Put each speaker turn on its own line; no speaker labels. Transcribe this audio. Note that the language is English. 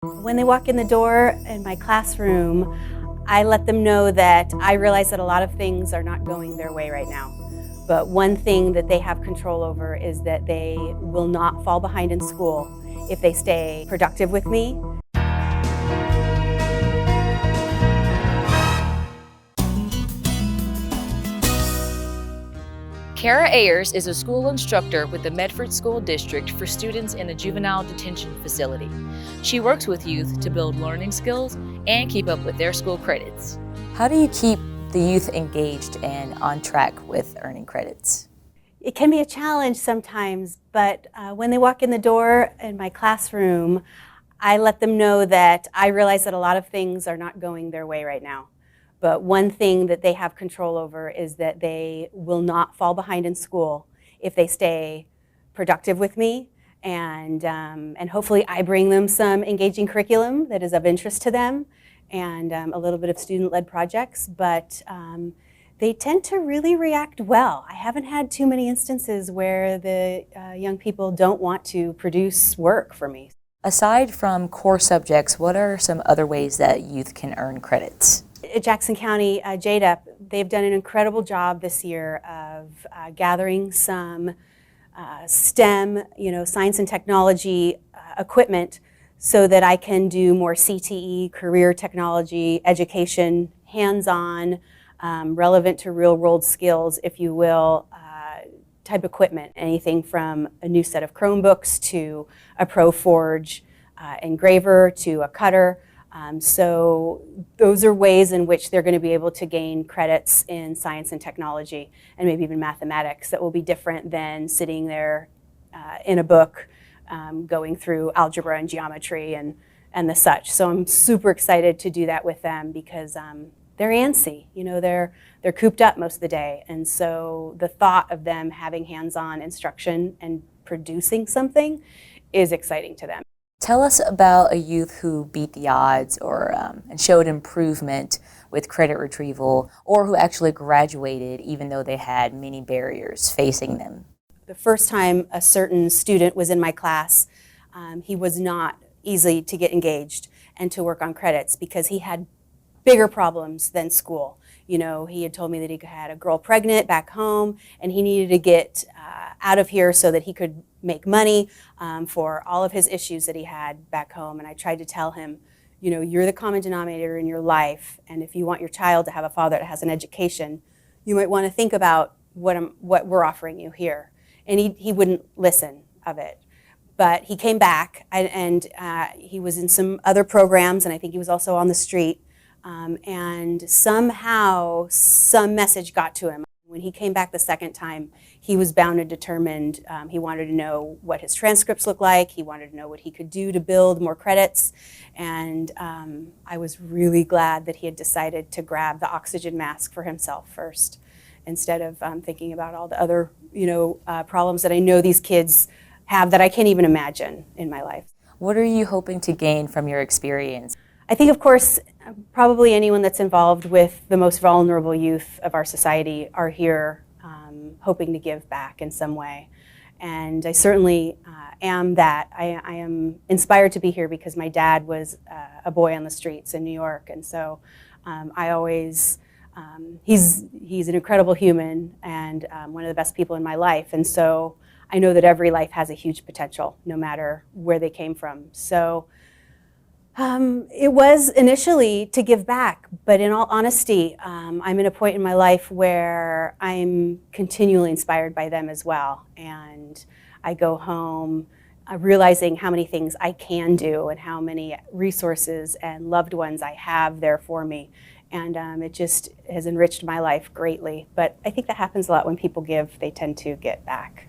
When they walk in the door in my classroom, I let them know that I realize that a lot of things are not going their way right now. But one thing that they have control over is that they will not fall behind in school if they stay productive with me.
Cara Ayres is a school instructor with the Medford School District for students in a juvenile detention facility. She works with youth to build learning skills and keep up with their school credits.
How do you keep the youth engaged and on track with earning credits?
It can be a challenge sometimes, but when they walk in the door in my classroom, I let them know that I realize that a lot of things are not going their way right now. But one thing that they have control over is that they will not fall behind in school if they stay productive with me. And hopefully I bring them some engaging curriculum that is of interest to them and a little bit of student-led projects. But they tend to really react well. I haven't had too many instances where the young people don't want to produce work for me.
Aside from core subjects, what are some other ways that youth can earn credits?
At Jackson County JDEP, they've done an incredible job this year of gathering some STEM, science and technology equipment so that I can do more CTE, career technology, education, hands-on, relevant to real-world skills, if you will, type equipment. Anything from a new set of Chromebooks to a ProForge engraver to a cutter. So those are ways in which they're going to be able to gain credits in science and technology and maybe even mathematics that will be different than sitting there in a book going through algebra and geometry and the such. So I'm super excited to do that with them because they're antsy. They're cooped up most of the day. And so the thought of them having hands-on instruction and producing something is exciting to them.
Tell us about a youth who beat the odds or and showed improvement with credit retrieval, or who actually graduated even though they had many barriers facing them.
The first time a certain student was in my class, he was not easy to get engaged and to work on credits because he had bigger problems than school. He had told me that he had a girl pregnant back home and he needed to get out of here so that he could make money for all of his issues that he had back home. And I tried to tell him, you're the common denominator in your life, and if you want your child to have a father that has an education, you might want to think about what we're offering you here. And he wouldn't listen of it. But he came back and he was in some other programs, and I think he was also on the street. And somehow some message got to him. When he came back the second time, he was bound and determined. He wanted to know what his transcripts looked like. He wanted to know what he could do to build more credits. And I was really glad that he had decided to grab the oxygen mask for himself first, instead of thinking about all the other problems that I know these kids have that I can't even imagine in my life.
What are you hoping to gain from your experience?
I think, of course, probably anyone that's involved with the most vulnerable youth of our society are here hoping to give back in some way. And I certainly am that. I am inspired to be here because my dad was a boy on the streets in New York. And so I always, he's an incredible human and one of the best people in my life. And so I know that every life has a huge potential, no matter where they came from. So it was initially to give back, but in all honesty, I'm in a point in my life where I'm continually inspired by them as well. And I go home realizing how many things I can do and how many resources and loved ones I have there for me. And it just has enriched my life greatly. But I think that happens a lot when people give, they tend to get back.